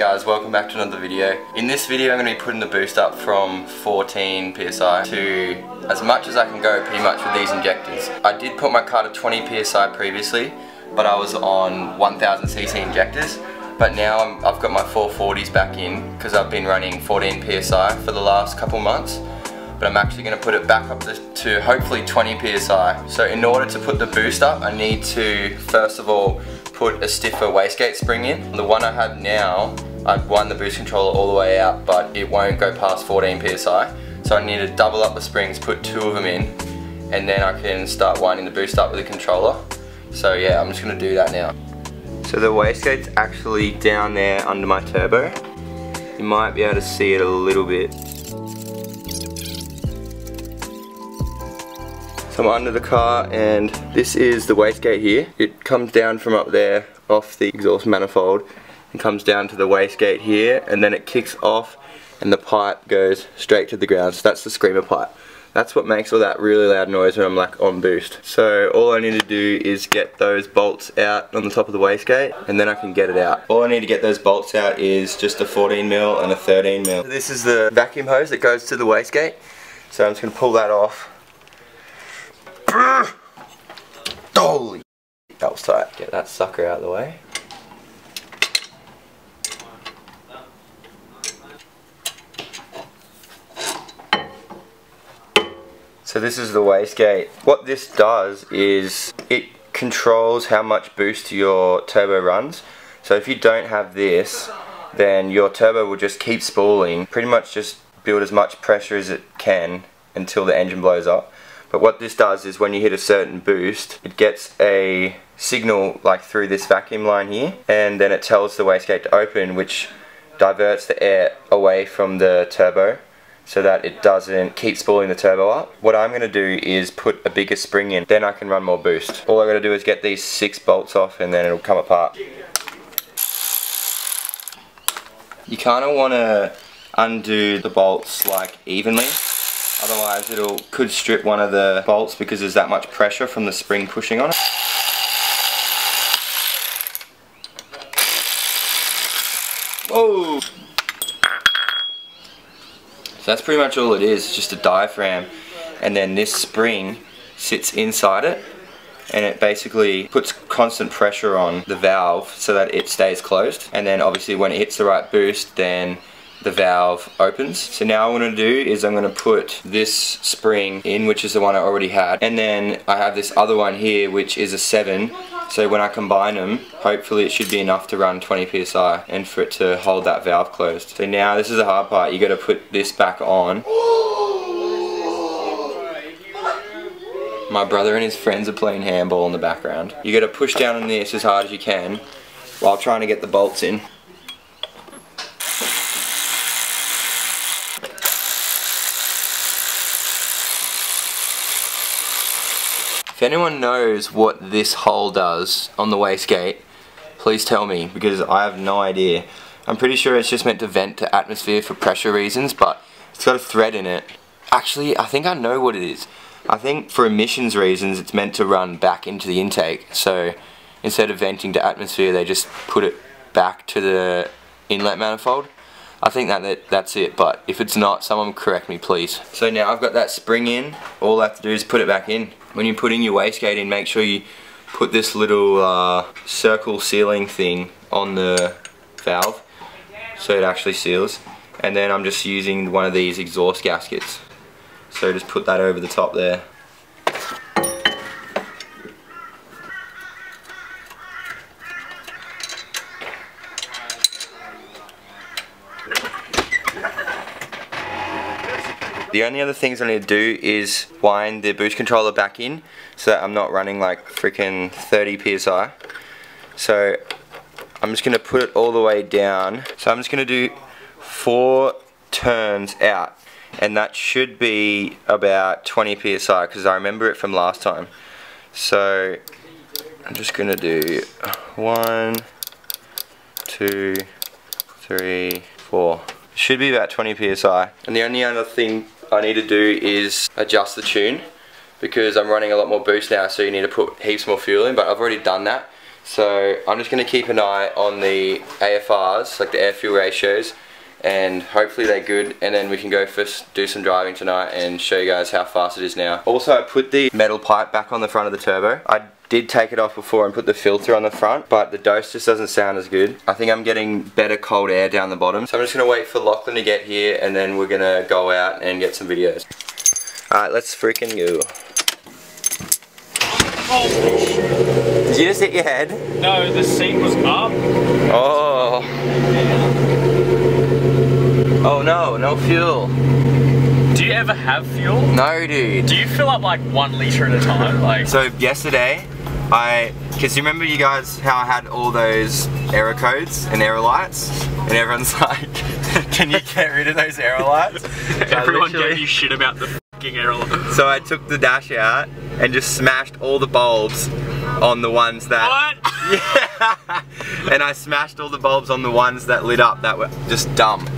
guys, welcome back to another video. In this video I'm going to be putting the boost up from 14 psi to as much as I can go pretty much with these injectors. I did put my car to 20 psi previously, but I was on 1000cc injectors. But now I've got my 440s back in because I've been running 14 psi for the last couple months. But I'm actually going to put it back up to hopefully 20 psi. So in order to put the boost up, I need to first of all put a stiffer wastegate spring in. The one I have now, I've wind the boost controller all the way out, but it won't go past 14 psi. So I need to double up the springs, put 2 of them in, and then I can start winding the boost up with the controller. So yeah, I'm just going to do that now. So the wastegate's actually down there under my turbo. You might be able to see it a little bit. So I'm under the car and this is the wastegate here. It comes down from up there off the exhaust manifold and comes down to the wastegate here, and then it kicks off and the pipe goes straight to the ground. So that's the screamer pipe. That's what makes all that really loud noise when I'm like on boost. So all I need to do is get those bolts out on the top of the wastegate and then I can get it out. All I need to get those bolts out is just a 14mm and a 13mm. This is the vacuum hose that goes to the wastegate. So I'm just going to pull that off. Holy, that was tight. Get that sucker out of the way. So this is the wastegate. What this does is it controls how much boost your turbo runs. So if you don't have this, then your turbo will just keep spooling, pretty much just build as much pressure as it can until the engine blows up. But what this does is when you hit a certain boost, it gets a signal like through this vacuum line here, and then it tells the wastegate to open, which diverts the air away from the turbo so that it doesn't keep spooling the turbo up. What I'm going to do is put a bigger spring in, then I can run more boost. All I got to do is get these 6 bolts off and then it'll come apart. You kind of want to undo the bolts like evenly. Otherwise it could strip one of the bolts because there's that much pressure from the spring pushing on it. Whoa! So that's pretty much all it is, it's just a diaphragm, and then this spring sits inside it and it basically puts constant pressure on the valve so that it stays closed, and then obviously when it hits the right boost then the valve opens. So now what I'm going to do is I'm going to put this spring in, which is the one I already had, and then I have this other one here which is a 7, so when I combine them hopefully it should be enough to run 20 psi and for it to hold that valve closed. So now this is the hard part, you got to put this back on. My brother and his friends are playing handball in the background. You got to push down on this as hard as you can while trying to get the bolts in. If anyone knows what this hole does on the wastegate, please tell me, because I have no idea. I'm pretty sure it's just meant to vent to atmosphere for pressure reasons, but it's got a thread in it. Actually, I think I know what it is. I think for emissions reasons it's meant to run back into the intake, so instead of venting to atmosphere they just put it back to the inlet manifold. I think that's it, but if it's not, someone correct me please. So now I've got that spring in, all I have to do is put it back in. When you're putting your wastegate in, make sure you put this little circle sealing thing on the valve so it actually seals. And then I'm just using one of these exhaust gaskets. So just put that over the top there. The only other things I need to do is wind the boost controller back in so that I'm not running like freaking 30 psi. So I'm just going to put it all the way down. So I'm just going to do 4 turns out, and that should be about 20 psi because I remember it from last time. So I'm just going to do 1, 2, 3, 4. Should be about 20 psi. And the only other thing I need to do is adjust the tune because I'm running a lot more boost now, so you need to put heaps more fuel in, but I've already done that. So I'm just going to keep an eye on the AFRs, like the air fuel ratios, and hopefully they're good, and then we can go first do some driving tonight and show you guys how fast it is now. Also, I put the metal pipe back on the front of the turbo. I did take it off before and put the filter on the front, but the dose just doesn't sound as good. I think I'm getting better cold air down the bottom. So I'm just going to wait for Lachlan to get here, and then we're going to go out and get some videos. Alright, let's freaking go. Oh. Did you just hit your head? No, the seat was up. Oh. Oh no, no fuel. Do you ever have fuel? No, dude. Do you fill up like 1 litre at a time? Like. So yesterday, because you remember you guys how I had all those error codes and error lights, and everyone's like, can you get rid of those error lights? Everyone gave you shit about the fucking error lights. So I took the dash out and just smashed all the bulbs on the ones that... What? Yeah! And I smashed all the bulbs on the ones that lit up that were just dumb.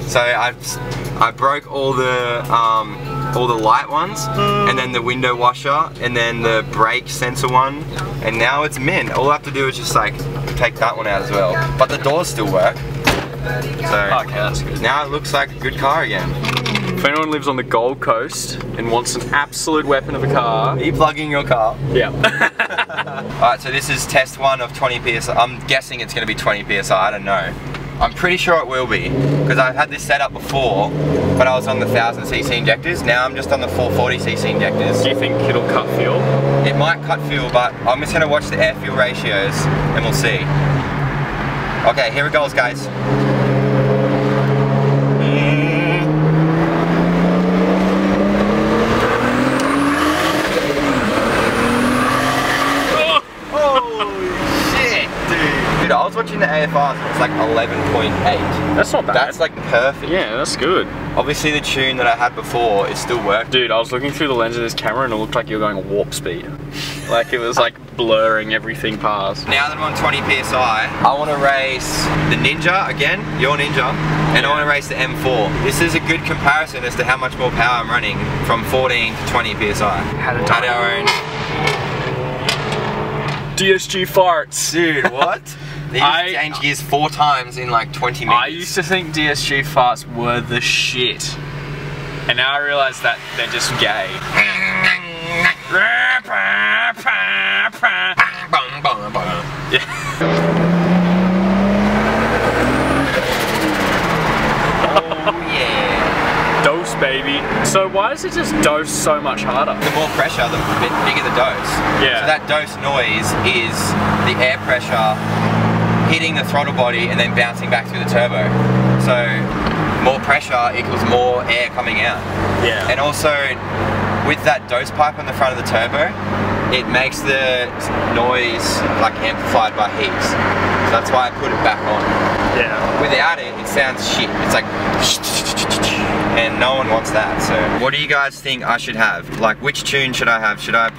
So I broke all the light ones, and then the window washer, and then the brake sensor one, and now it's mint. All I have to do is just like take that one out as well. But the doors still work. So okay, that's good. Now it looks like a good car again. If anyone lives on the Gold Coast and wants an absolute weapon of a car... Are you plugging your car? Yeah. Alright, so this is test 1 of 20 PSI. I'm guessing it's going to be 20 PSI, I don't know. I'm pretty sure it will be, because I've had this set up before, but I was on the 1000cc injectors. Now I'm just on the 440cc injectors. Do you think it'll cut fuel? It might cut fuel, but I'm just going to watch the air fuel ratios and we'll see. Okay, here it goes, guys. Dude, I was watching the AFRs and it's like 11.8. That's not bad. That's like perfect. Yeah, that's good. Obviously the tune that I had before is still working. Dude, I was looking through the lens of this camera and it looked like you were going warp speed. Like it was like blurring everything past. Now that I'm on 20 PSI, I want to race the Ninja again, your Ninja, and I want to race the M4. This is a good comparison as to how much more power I'm running from 14 to 20 PSI. Had our own DSG farts. Dude, what? They used to change gears 4 times in like 20 minutes. I used to think DSG farts were the shit. And now I realise that they're just gay. Yeah. Oh yeah. Dose, baby. So why does it just dose so much harder? The more pressure, the bigger the dose. Yeah. So that dose noise is the air pressure hitting the throttle body and then bouncing back through the turbo. So more pressure equals more air coming out. Yeah. And also with that dose pipe on the front of the turbo, it makes the noise like amplified by heat. So that's why I put it back on. Yeah. Without it, it sounds shit. It's like, and no one wants that. So what do you guys think I should have? Like, which tune should I have? Should I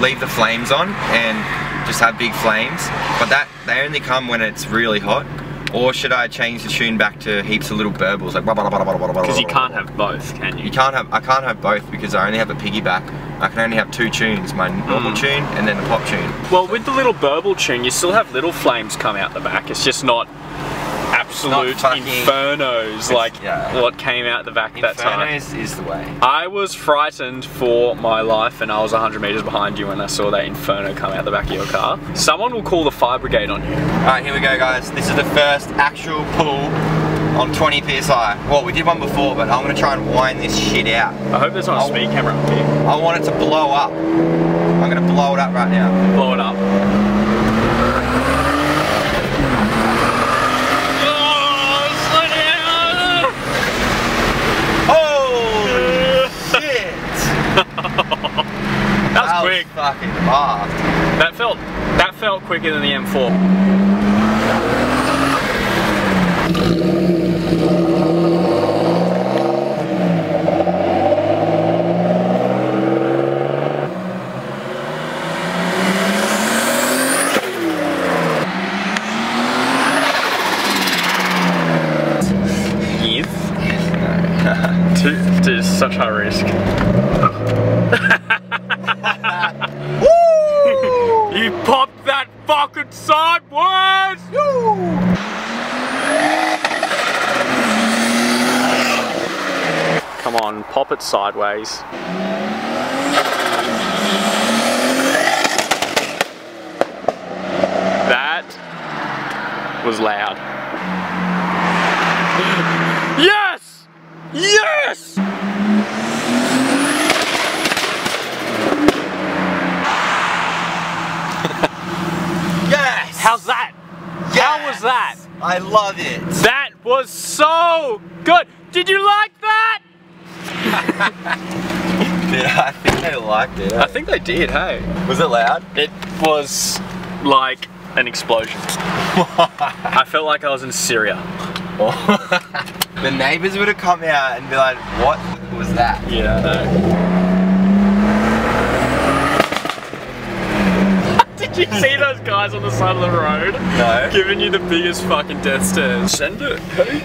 leave the flames on and just have big flames? But they only come when it's really hot. Or should I change the tune back to heaps of little burbles, like because you can't have both, can you? I can't have both because I only have a piggyback. I can only have 2 tunes, my normal tune and then the pop tune. Well, with the little burble tune, you still have little flames come out the back. It's just not absolute infernos like what came out the back that time. Infernos is the way. I was frightened for my life and I was 100 meters behind you when I saw that inferno come out the back of your car. Someone will call the fire brigade on you. Alright, here we go guys. This is the first actual pull on 20 PSI. Well, we did one before, but I'm going to try and wind this shit out. I hope there's not a speed camera up here. I want it to blow up. I'm going to blow it up right now. Blow it up. That was quick. Fucking fast. That felt quicker than the M4. Dude, such high risk. Woo! You popped that fucking sideways! Woo! Come on, pop it sideways. That was loud. Yes! Yes! Yes! How's that? Yes! How was that? I love it. That was so good. Did you like that? Dude, I think they liked it. I think they did, hey. Was it loud? It was like an explosion. I felt like I was in Syria. The neighbours would have come out and be like, what was that? Yeah, I know. Did you see those guys on the side of the road? No. Giving you the biggest fucking death stares. Send it. Hey,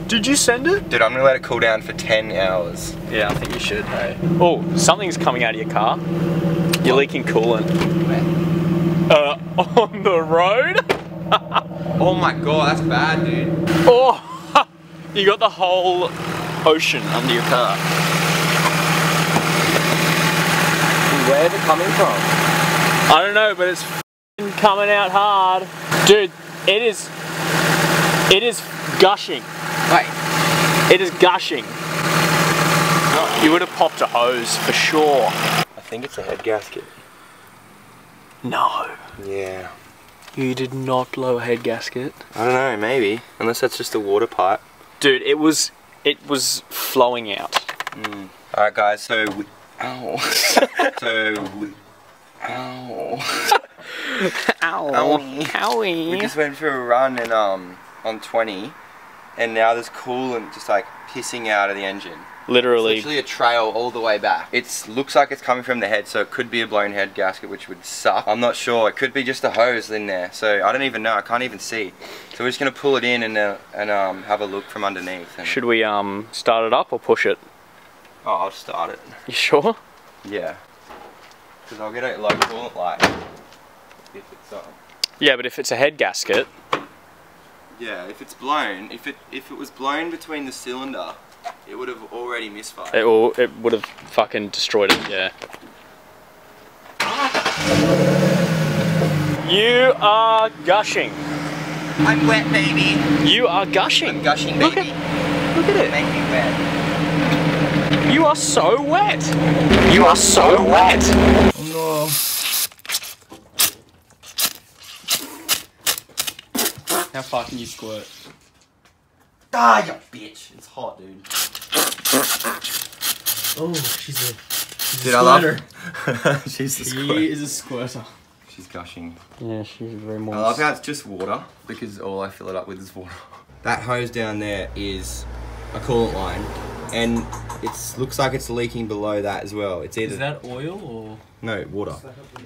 did you send it? Dude, I'm gonna let it cool down for 10 hours. Yeah, I think you should, hey. Oh, something's coming out of your car. You're leaking coolant. On the road? Oh my god, that's bad, dude. Oh, you got the whole ocean under your car. Where's it coming from? I don't know, but it's coming out hard. Dude, it is gushing. Wait. It is gushing. You would have popped a hose for sure. I think it's a head gasket. No. Yeah. You did not blow a head gasket. I don't know, maybe. Unless that's just a water pipe. Dude, it was flowing out. Alright guys, so we... Ow. Ow. Ow. Owie. We just went for a run and on 20 and now there's coolant just like pissing out of the engine. Literally. It's literally a trail all the way back. It looks like it's coming from the head, so it could be a blown head gasket, which would suck. I'm not sure. It could be just a hose in there, so I don't even know. I can't even see. So we're just gonna pull it in and have a look from underneath. Should we start it up or push it? Oh, I'll start it. You sure? Yeah. Because I'll get a low coolant light if it's on. Yeah, but if it's a head gasket. Yeah, if it's blown, if it was blown between the cylinder, it would have already misfired. It would have fucking destroyed it, yeah. You are gushing. I'm wet, baby. You are gushing. I'm gushing, baby. Look at it. Make me wet. You are so wet. You are so wet. Oh no. How far can you squirt? Ah, you bitch. It's hot, dude. Oh, she's a Dude, I love her. She's the squirter. She is a squirter. She's gushing. Yeah, she's very moist. I love how it's just water, because all I fill it up with is water. That hose down there is a coolant line, and it looks like it's leaking below that as well. It's either... Is that oil or...? No, water.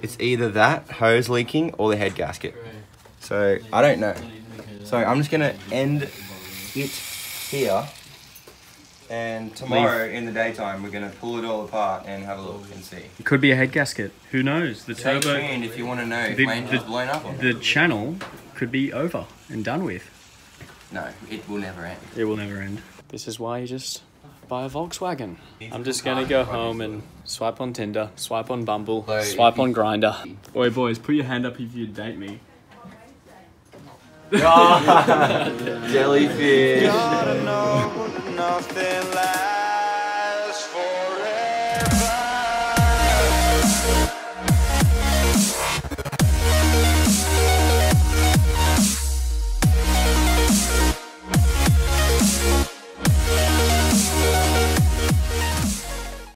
It's either that hose leaking or the head gasket. So, I don't know. So, I'm just going to end it here. And tomorrow in the daytime, we're going to pull it all apart and have a look and see. It could be a head gasket. Who knows? The Stay turbo. tuned if you want to know if my engine's blown up or not. The channel could be over and done with. No, it will never end. It will never end. This is why you just buy a Volkswagen. I'm just gonna go home and swipe on Tinder, swipe on Bumble, swipe on Grindr. Oi boys, put your hand up if you'd date me. Jellyfish.